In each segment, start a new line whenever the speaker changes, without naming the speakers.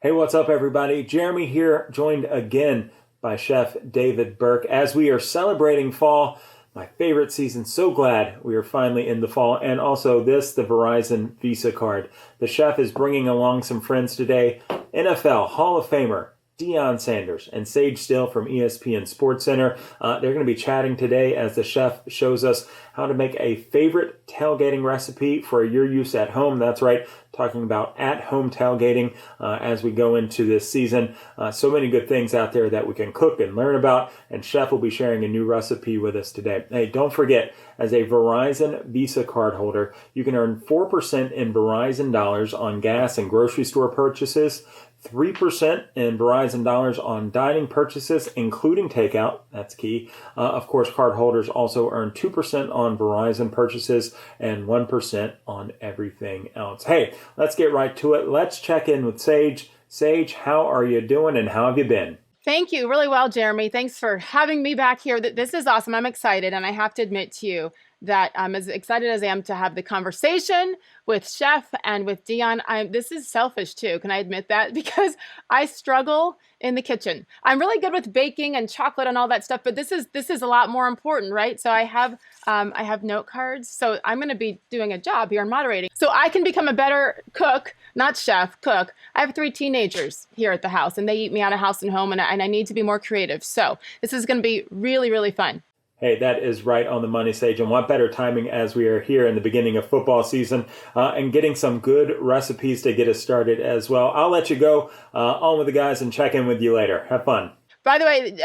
Hey, what's up, everybody? Jeremy here, joined again by Chef David Burke as we are celebrating fall, my favorite season. So glad we are finally in the fall. And also the Verizon Visa Card. The chef is bringing along some friends today. NFL Hall of Famer Deion Sanders and Sage Still from ESPN SportsCenter. They're going to be chatting today as the chef shows us how to make a favorite tailgating recipe for your use at home. That's right, talking about at-home tailgating as we go into this season. So many good things out there that we can cook and learn about, and Chef will be sharing a new recipe with us today. Hey, don't forget, as a Verizon Visa Card holder, you can earn 4% in Verizon dollars on gas and grocery store purchases, 3% in Verizon dollars on dining purchases, including takeout. That's key. Of course, card holders also earn 2% on Verizon purchases and 1% on everything else. Hey, let's get right to it. Let's check in with Sage. Sage, how are you doing and how have you been?
Thank you. Really well, Jeremy. Thanks for having me back here. This is awesome. I'm excited, and I have to admit to you that I'm as excited as I am to have the conversation with Chef and with Deion. This is selfish too. Can I admit that? Because I struggle in the kitchen. I'm really good with baking and chocolate and all that stuff, but this is a lot more important, right? So I have note cards. So I'm going to be doing a job here and moderating, so I can become a better cook, not chef, cook. I have 3 teenagers here at the house, and they eat me out of house and home, and I need to be more creative. So this is going to be really, really fun.
Hey, that is right on the money, Sage, and what better timing as we are here in the beginning of football season and getting some good recipes to get us started as well. I'll let you go on with the guys and check in with you later. Have fun.
By the way,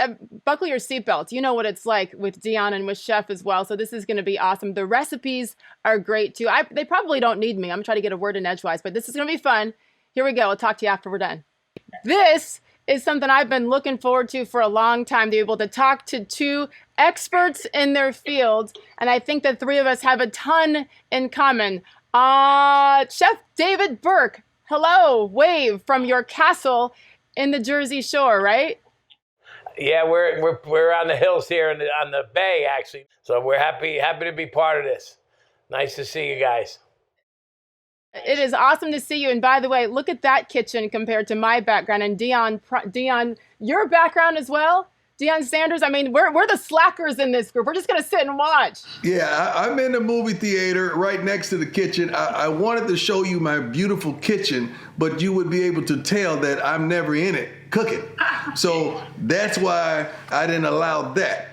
buckle your seatbelts. You know what it's like with Deion and with Chef as well, so this is going to be awesome. The recipes are great, too. They probably don't need me. I'm going to try to get a word in edgewise, but this is going to be fun. Here we go. I'll talk to you after we're done. This is something I've been looking forward to for a long time, to be able to talk to 2 experts in their field, and I think the 3 of us have a ton in common. Chef David Burke, hello, wave from your castle in the Jersey Shore, right?
Yeah, we're on the hills here on the bay, actually. So we're happy to be part of this. Nice to see you guys.
It is awesome to see you. And by the way, look at that kitchen compared to my background. And Deion, your background as well? Deion Sanders, I mean, we're the slackers in this group. We're just going to sit and watch.
Yeah, I'm in the movie theater right next to the kitchen. I wanted to show you my beautiful kitchen, but you would be able to tell that I'm never in it cooking. So that's why I didn't allow that.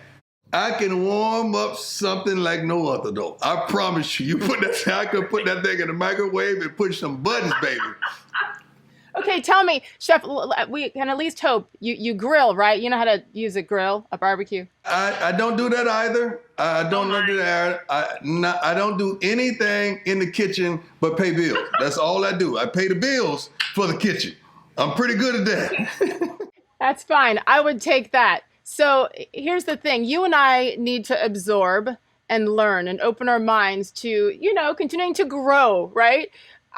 I can warm up something like no other, though. I promise you. I could put that thing in the microwave and push some buttons, baby.
Okay, tell me, Chef, we can at least hope you grill, right? You know how to use a grill, a barbecue?
I don't do that either. I don't do that. I don't do anything in the kitchen but pay bills. That's all I do. I pay the bills for the kitchen. I'm pretty good at that.
That's fine. I would take that. So here's the thing. You and I need to absorb and learn and open our minds to, continuing to grow, right?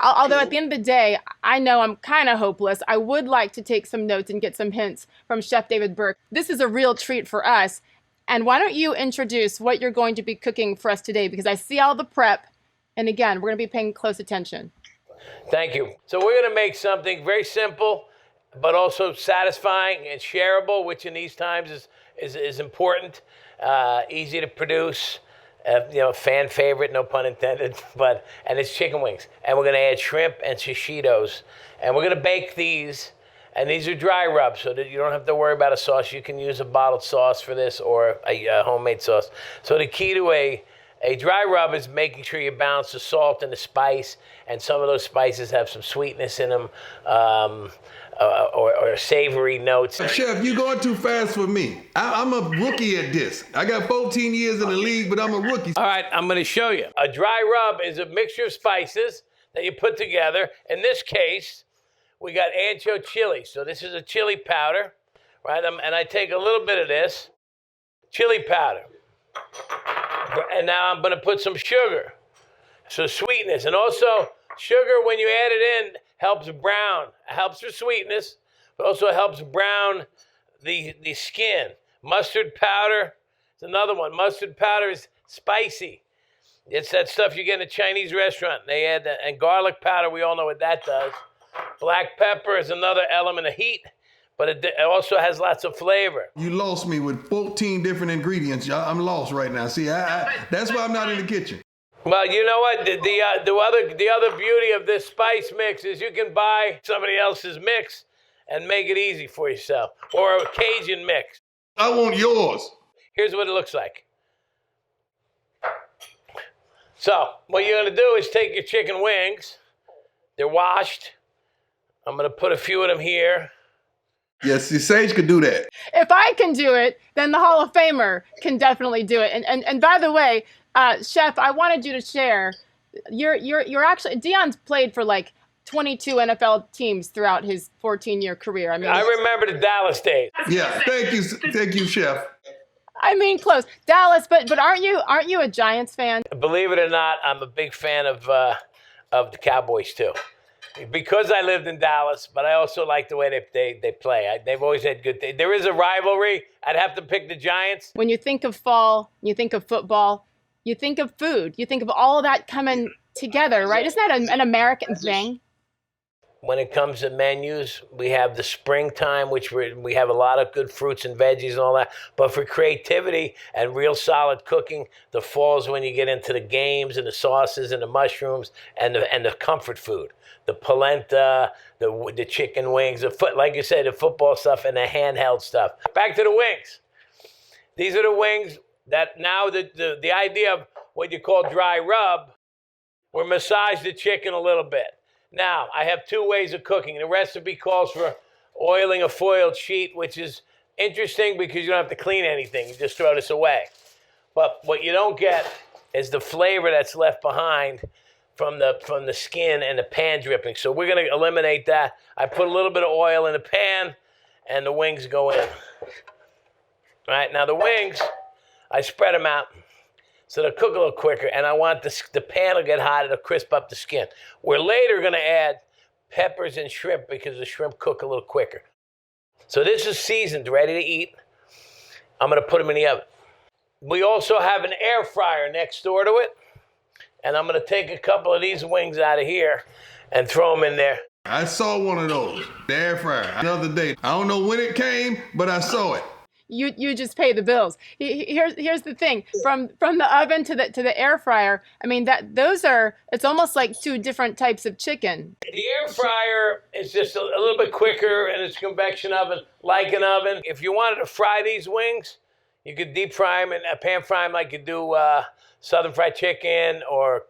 Although at the end of the day, I know I'm kind of hopeless. I would like to take some notes and get some hints from Chef David Burke. This is a real treat for us. And why don't you introduce what you're going to be cooking for us today? Because I see all the prep. And again, we're going to be paying close attention.
Thank you. So we're going to make something very simple, but also satisfying and shareable, which in these times is important, easy to produce. Fan favorite, no pun intended, and it's chicken wings. And we're going to add shrimp and shishitos. And we're going to bake these, and these are dry rubs, so that you don't have to worry about a sauce. You can use a bottled sauce for this or a homemade sauce. So the key to a dry rub is making sure you balance the salt and the spice, and some of those spices have some sweetness in them, or savory notes.
Chef, you're going too fast for me. I'm a rookie at this. I got 14 years in the league, but I'm a rookie.
All right, I'm going to show you. A dry rub is a mixture of spices that you put together. In this case, we got ancho chili. So this is a chili powder, right? And I take a little bit of this chili powder. And now I'm going to put some sugar. So sweetness. And also sugar, when you add it in, helps brown. It helps for sweetness, but also helps brown the skin. Mustard powder is another one. Mustard powder is spicy. It's that stuff you get in a Chinese restaurant. They add that. And garlic powder, we all know what that does. Black pepper is another element of heat, but it also has lots of flavor.
You lost me with 14 different ingredients. I'm lost right now. See, that's why I'm not in the kitchen.
Well, you know what? The other beauty of this spice mix is you can buy somebody else's mix and make it easy for yourself, or a Cajun mix.
I want yours.
Here's what it looks like. So what you're going to do is take your chicken wings. They're washed. I'm going to put a few of them here.
Yes, see, Sage could do that.
If I can do it, then the Hall of Famer can definitely do it. And by the way, Chef, I wanted you to share. You're actually, Deion's played for like 22 NFL teams throughout his 14-year career. I mean,
I remember the Dallas days.
Yeah, thank you, Chef.
I mean, close. Dallas, but aren't you a Giants fan?
Believe it or not, I'm a big fan of the Cowboys too, because I lived in Dallas. But I also like the way they play. They've always had good things. There is a rivalry. I'd have to pick the Giants.
When you think of fall, you think of football, you think of food, you think of all of that coming together, right? Isn't that an American thing?
When it comes to menus, we have the springtime, which we have a lot of good fruits and veggies and all that. But for creativity and real solid cooking, the fall is when you get into the games and the sauces and the mushrooms and the comfort food, the polenta, the chicken wings, like you said, the football stuff and the handheld stuff. Back to the wings. These are the wings that now the idea of what you call dry rub, we massage the chicken a little bit. Now, I have two ways of cooking. The recipe calls for oiling a foiled sheet, which is interesting because you don't have to clean anything. You just throw this away. But what you don't get is the flavor that's left behind from the skin and the pan dripping. So we're going to eliminate that. I put a little bit of oil in the pan, and the wings go in. All right, now the wings, I spread them out so they'll cook a little quicker, and I want the pan to get hot. It'll crisp up the skin. We're later going to add peppers and shrimp because the shrimp cook a little quicker. So this is seasoned, ready to eat. I'm going to put them in the oven. We also have an air fryer next door to it, and I'm going to take a couple of these wings out of here and throw them in there.
I saw one of those, the air fryer, another day. I don't know when it came, but I saw it.
You just pay the bills. Here's the thing, from the oven to the air fryer. I mean, it's almost like two different types of chicken.
The air fryer is just a little bit quicker, and it's a convection oven, like an oven. If you wanted to fry these wings, you could deep fry them and pan fry them like you do Southern fried chicken or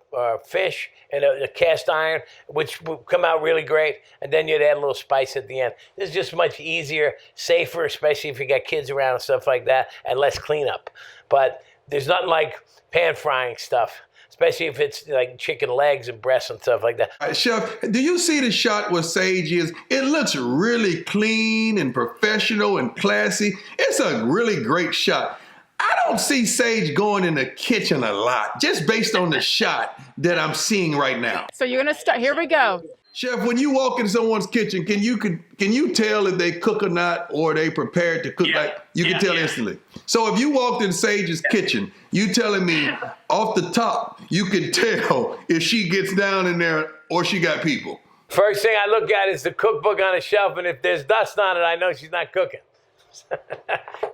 fish in a cast iron, which will come out really great. And then you'd add a little spice at the end. This is just much easier, safer, especially if you got kids around and stuff like that, and less cleanup. But there's nothing like pan frying stuff, especially if it's like chicken legs and breasts and stuff like that.
Chef, do you see the shot where Sage is? It looks really clean and professional and classy. It's a really great shot. I don't see Sage going in the kitchen a lot, just based on the shot that I'm seeing right now.
So you're gonna start. Here we go.
Chef, when you walk in someone's kitchen, can you tell if they cook or not, or are they prepared to cook? Yeah. Like you can tell instantly. So if you walked in Sage's kitchen, you telling me off the top you can tell if she gets down in there or she got people.
First thing I look at is the cookbook on the shelf, and if there's dust on it, I know she's not cooking.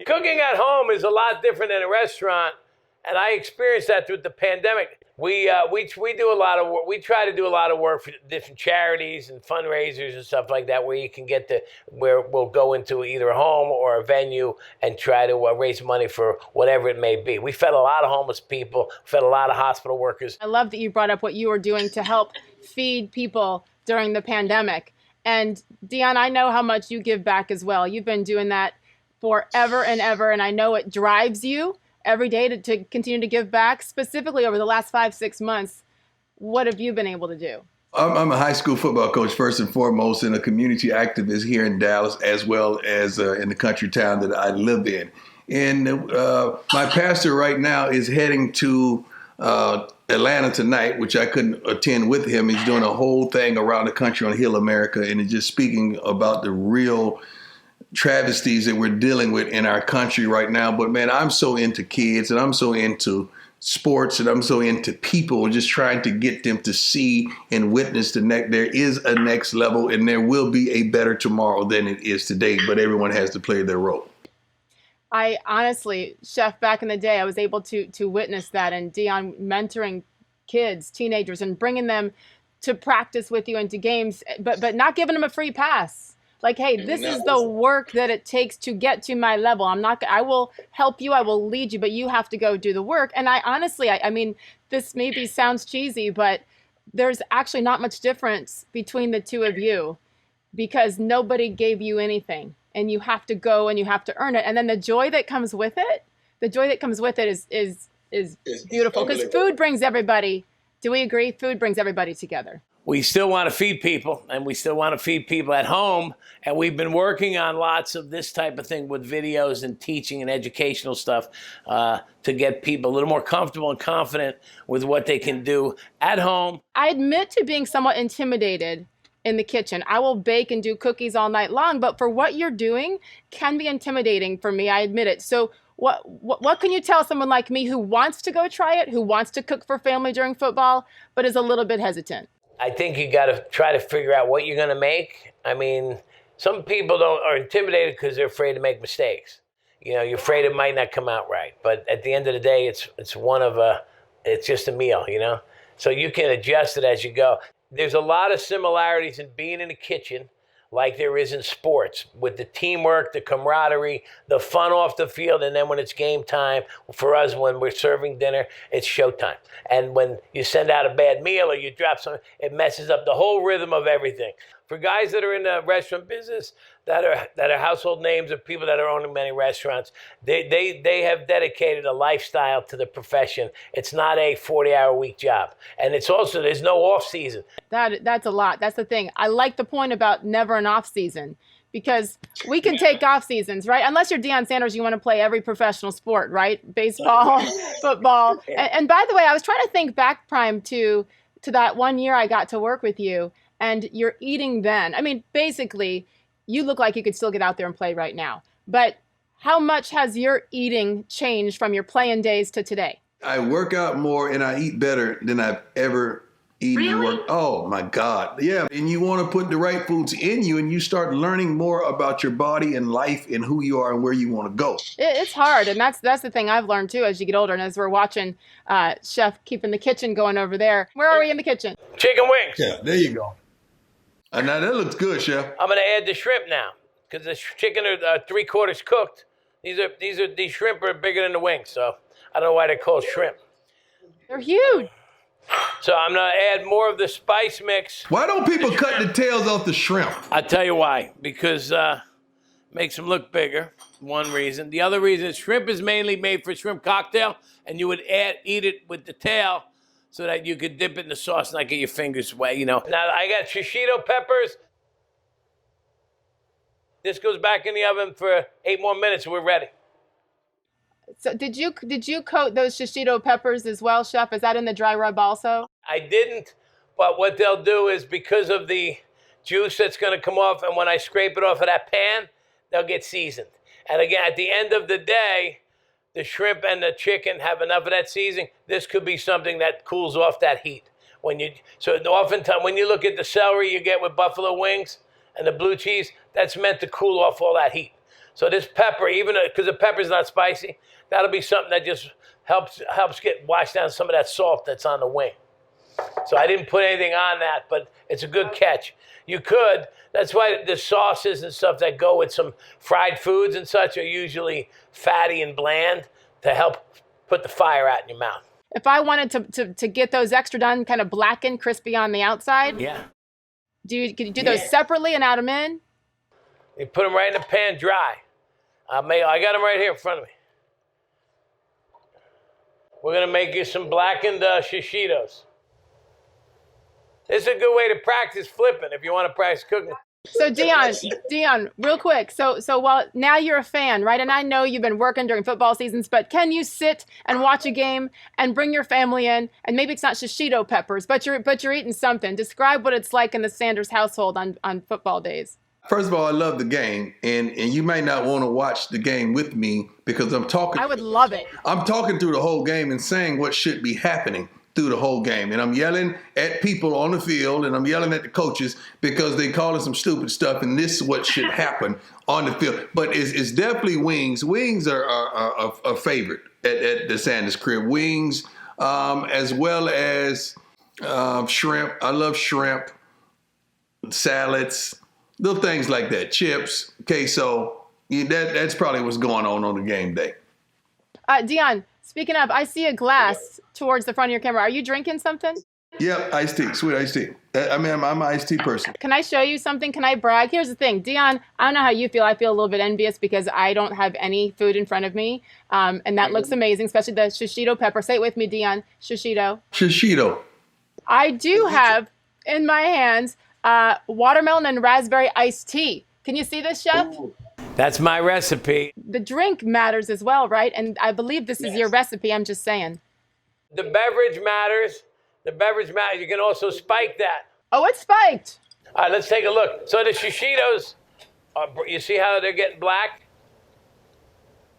Cooking at home is a lot different than a restaurant, and I experienced that through the pandemic. We do a lot of work. We try to do a lot of work for different charities and fundraisers and stuff like that, where you can get where we'll go into either a home or a venue and try to raise money for whatever it may be. We fed a lot of homeless people, fed a lot of hospital workers.
I love that you brought up what you were doing to help feed people during the pandemic. And Deion, I know how much you give back as well. You've been doing that forever and ever, and I know it drives you every day to continue to give back. Specifically over the last 5-6 months, what have you been able to do?
I'm a high school football coach, first and foremost, and a community activist here in Dallas, as well as in the country town that I live in. And my pastor right now is heading to Atlanta tonight, which I couldn't attend with him. He's doing a whole thing around the country on Heal America, and he's just speaking about the real travesties that we're dealing with in our country right now. But man, I'm so into kids, and I'm so into sports, and I'm so into people, just trying to get them to see and witness there is a next level, and there will be a better tomorrow than it is today, but everyone has to play their role.
I honestly, Chef, back in the day, I was able to witness that, and Dion mentoring kids, teenagers, and bringing them to practice with you and to games, but not giving them a free pass. Like, hey, this is the work that it takes to get to my level. I will help you, I will lead you, but you have to go do the work. And I honestly, I mean, this maybe sounds cheesy, but there's actually not much difference between the two of you, because nobody gave you anything, and you have to go and you have to earn it. And then the joy that comes with it, is beautiful, because food brings everybody. Do we agree? Food brings everybody together.
We still want to feed people, and we still want to feed people at home. And we've been working on lots of this type of thing with videos and teaching and educational stuff to get people a little more comfortable and confident with what they can do at home.
I admit to being somewhat intimidated in the kitchen. I will bake and do cookies all night long, but for what you're doing can be intimidating for me. I admit it. So what can you tell someone like me who wants to go try it, who wants to cook for family during football, but is a little bit hesitant?
I think you got to try to figure out what you're going to make. I mean, some people are intimidated because they're afraid to make mistakes. You know, you're afraid it might not come out right. But at the end of the day, it's just a meal, you know? So you can adjust it as you go. There's a lot of similarities in being in the kitchen, like there is in sports, with the teamwork, the camaraderie, the fun off the field, and then when it's game time, for us, when we're serving dinner, it's showtime. And when you send out a bad meal or you drop something, it messes up the whole rhythm of everything. For guys that are in the restaurant business, that are household names, or people that are owning many restaurants, they have dedicated a lifestyle to the profession. It's not a 40-hour-a-week job. And it's also, there's no off season.
That's a lot. That's the thing. I like the point about never an off season, because we can take off seasons, right? Unless you're Deion Sanders, you want to play every professional sport, right? Baseball, football. And by the way, I was trying to think back, Prime, to that one year I got to work with you, and you're eating then. I mean, basically, you look like you could still get out there and play right now. But how much has your eating changed from your playing days to today?
I work out more and I eat better than I've ever eaten.
Really?
Oh my God. Yeah. And you want to put the right foods in you, and you start learning more about your body and life and who you are and where you want to go.
It's hard. And that's the thing I've learned too as you get older. And as we're watching Chef keeping the kitchen going over there. Where are we in the kitchen?
Chicken wings.
Yeah, there you go. And now that looks good, Chef.
I'm going to add the shrimp now, because the chicken are 3/4 cooked. These shrimp are bigger than the wings, so I don't know why they're called shrimp.
They're huge.
So I'm going to add more of the spice mix.
Why don't people cut the tails off the shrimp?
I'll tell you why. Because makes them look bigger, one reason. The other reason is shrimp is mainly made for shrimp cocktail, and you would eat it with the tail so that you could dip it in the sauce and not get your fingers wet, you know. Now, I got shishito peppers. This goes back in the oven for 8 more minutes, and we're ready.
So did you coat those shishito peppers as well, Chef? Is that in the dry rub also?
I didn't, but what they'll do is, because of the juice that's going to come off, and when I scrape it off of that pan, they'll get seasoned. And again, at the end of the day, the shrimp and the chicken have enough of that seasoning. This could be something that cools off that heat. So oftentimes, when you look at the celery you get with buffalo wings and the blue cheese, that's meant to cool off all that heat. So this pepper, even because the pepper's not spicy, that'll be something that just helps wash down some of that salt that's on the wing. So I didn't put anything on that, but it's a good catch. You could. That's why the sauces and stuff that go with some fried foods and such are usually fatty and bland to help put the fire out in your mouth.
If I wanted to get those extra done, kind of blackened, crispy on the outside,
yeah.
Can you do those separately and add them in?
You put them right in the pan dry. I got them right here in front of me. We're going to make you some blackened shishitos. This is a good way to practice flipping if you want to practice cooking.
So Dion, real quick. So while now you're a fan, right? And I know you've been working during football seasons, but can you sit and watch a game and bring your family in? And maybe it's not shishito peppers, but you're eating something. Describe what it's like in the Sanders household on football days.
First of all, I love the game, and you might not want to watch the game with me because I'm talking.
I would love it.
I'm talking through the whole game and saying what should be happening through the whole game. And I'm yelling at people on the field, and I'm yelling at the coaches because they calling some stupid stuff, and this is what should happen on the field. But it's definitely wings. Wings are a favorite at the Sanders crib. Wings, as well as shrimp. I love shrimp, salads, little things like that, chips, queso. That's probably what's going on the game day.
Dion, speaking of, I see a glass towards the front of your camera. Are you drinking something?
Yep, iced tea, sweet iced tea. I'm an iced tea person.
Can I show you something? Can I brag? Here's the thing, Dion, I don't know how you feel. I feel a little bit envious because I don't have any food in front of me. And that looks amazing, especially the shishito pepper. Say it with me, Dion. Shishito.
Shishito.
I do have in my hands watermelon and raspberry iced tea. Can you see this, Chef?
Ooh.
That's my recipe.
The drink matters as well, right? And I believe this is your recipe. I'm just saying.
The beverage matters. The beverage matters. You can also spike that.
Oh, it's spiked.
All right, let's take a look. So the shishitos, you see how they're getting black?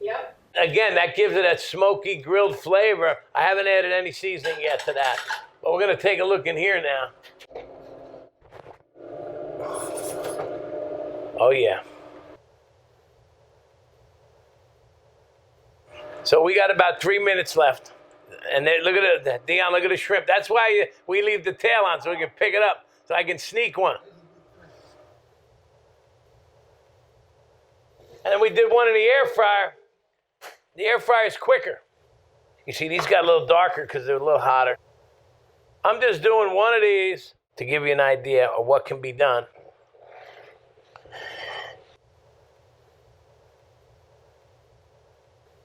Yep.
Again, that gives it that smoky grilled flavor. I haven't added any seasoning yet to that. But we're going to take a look in here now. Oh, yeah. So we got about 3 minutes left. And then, look at it, Dion, look at the shrimp. That's why we leave the tail on so we can pick it up, so I can sneak one. And then we did one in the air fryer. The air fryer is quicker. You see, these got a little darker because they're a little hotter. I'm just doing one of these to give you an idea of what can be done.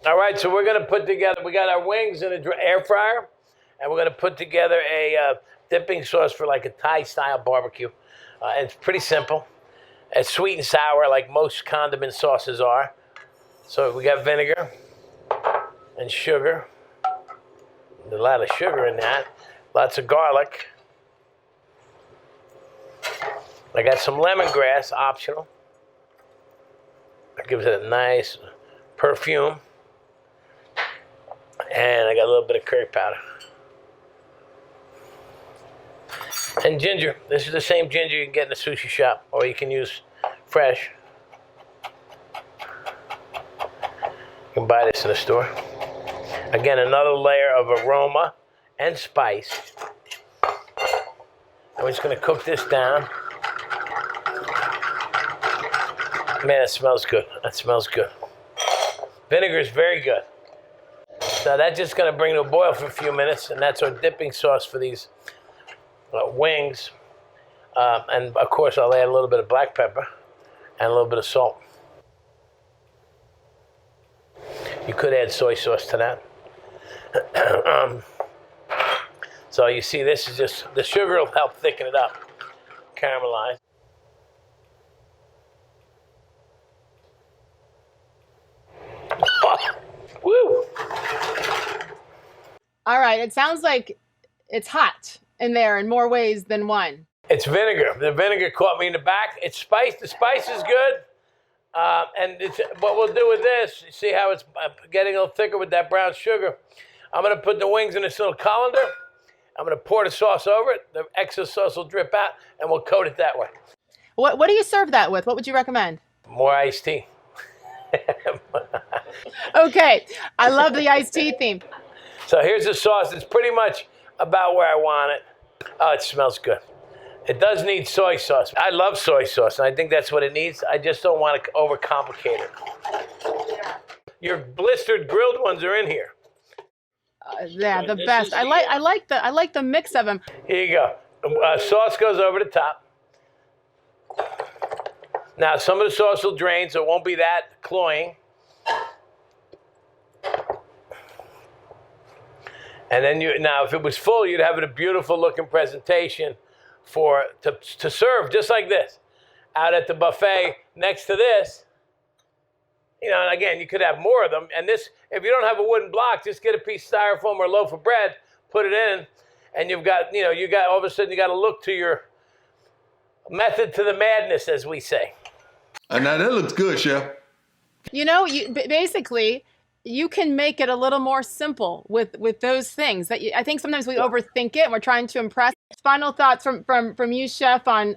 All right, so we're going to put together, we got our wings in an air fryer, and we're going to put together a dipping sauce for like a Thai-style barbecue. It's pretty simple. It's sweet and sour like most condiment sauces are. So we got vinegar and sugar. There's a lot of sugar in that. Lots of garlic. I got some lemongrass, optional. That gives it a nice perfume. And I got a little bit of curry powder. And ginger. This is the same ginger you can get in the sushi shop, or you can use fresh. You can buy this in the store. Again, another layer of aroma and spice. And we're just going to cook this down. Man, it smells good. That smells good. Vinegar is very good. So that's just going to bring it to a boil for a few minutes, and that's our dipping sauce for these wings. And, of course, I'll add a little bit of black pepper and a little bit of salt. You could add soy sauce to that. So you see, this is just, the sugar will help thicken it up, caramelize. Woo!
All right, it sounds like it's hot in there in more ways than one.
It's vinegar. The vinegar caught me in the back. It's spice. The spice is good. And what we'll do with this, you see how it's getting a little thicker with that brown sugar. I'm going to put the wings in this little colander. I'm going to pour the sauce over it. The excess sauce will drip out, and we'll coat it that way.
What do you serve that with? What would you recommend?
More iced tea.
Okay, I love the iced tea theme.
So here's the sauce. It's pretty much about where I want it. Oh, it smells good. It does need soy sauce. I love soy sauce, and I think that's what it needs. I just don't want to overcomplicate it. Your blistered grilled ones are in here.
Yeah, the best. I like the mix of them.
Here you go. Sauce goes over the top. Now, some of the sauce will drain, so it won't be that cloying. And then now, if it was full, you'd have a beautiful looking presentation to serve just like this out at the buffet next to this. And again, you could have more of them. And this, if you don't have a wooden block, just get a piece of styrofoam or a loaf of bread, put it in, and you got all of a sudden you got to look to your method to the madness, as we say.
And now that looks good, Chef.
Basically, you can make it a little more simple with those things. I think sometimes we overthink it and we're trying to impress. Final thoughts from you, Chef, on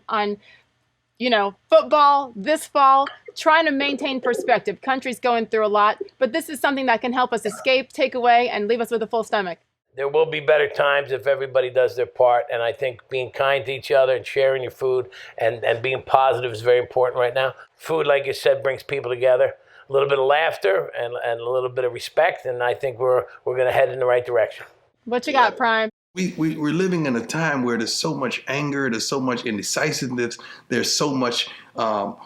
football this fall, trying to maintain perspective. Country's going through a lot, but this is something that can help us escape, take away, and leave us with a full stomach.
There will be better times if everybody does their part, and I think being kind to each other and sharing your food and being positive is very important right now. Food, like you said, brings people together. A little bit of laughter and a little bit of respect, and I think we're going to head in the right direction.
What you got, Prime?
We're living in a time where there's so much anger, there's so much indecisiveness, there's so much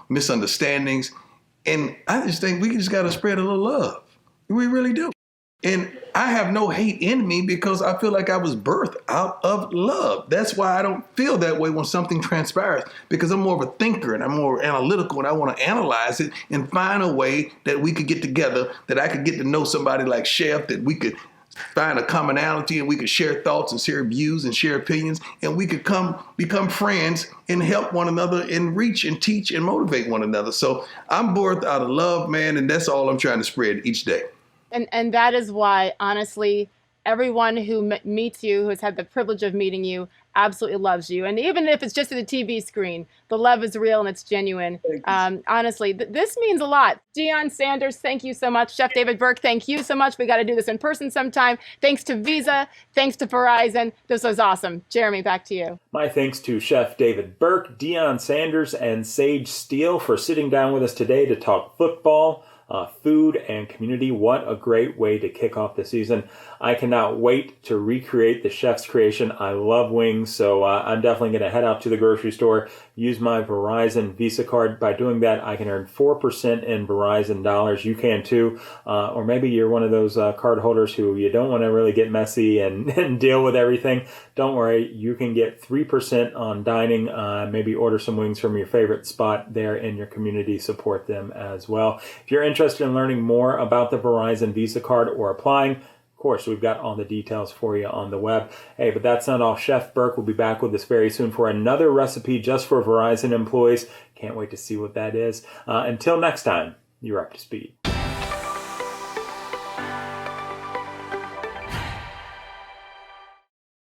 misunderstandings, and I just think we just got to spread a little love. We really do. And I have no hate in me because I feel like I was birthed out of love. That's why I don't feel that way when something transpires, because I'm more of a thinker and I'm more analytical and I want to analyze it and find a way that we could get together, that I could get to know somebody like Chef, that we could find a commonality and we could share thoughts and share views and share opinions, and we could become friends and help one another and reach and teach and motivate one another. So I'm birthed out of love, man, and that's all I'm trying to spread each day.
And that is why, honestly, everyone who meets you, who has had the privilege of meeting you, absolutely loves you. And even if it's just at the TV screen, the love is real and it's genuine. Honestly, this means a lot. Deion Sanders, thank you so much. Chef David Burke, thank you so much. We got to do this in person sometime. Thanks to Visa. Thanks to Verizon. This was awesome. Jeremy, back to you.
My thanks to Chef David Burke, Deion Sanders, and Sage Steele for sitting down with us today to talk football, food, and community. What a great way to kick off the season. I cannot wait to recreate the chef's creation. I love wings, so I'm definitely going to head out to the grocery store, use my Verizon Visa Card. By doing that, I can earn 4% in Verizon dollars. You can too. Or maybe you're one of those card holders who you don't want to really get messy and deal with everything. Don't worry, you can get 3% on dining. Maybe order some wings from your favorite spot there in your community. Support them as well. If you're interested in learning more about the Verizon Visa Card or applying, of course, we've got all the details for you on the web. Hey, but that's not all. Chef Burke will be back with us very soon for another recipe just for Verizon employees. Can't wait to see what that is. Until next time, you're up to speed.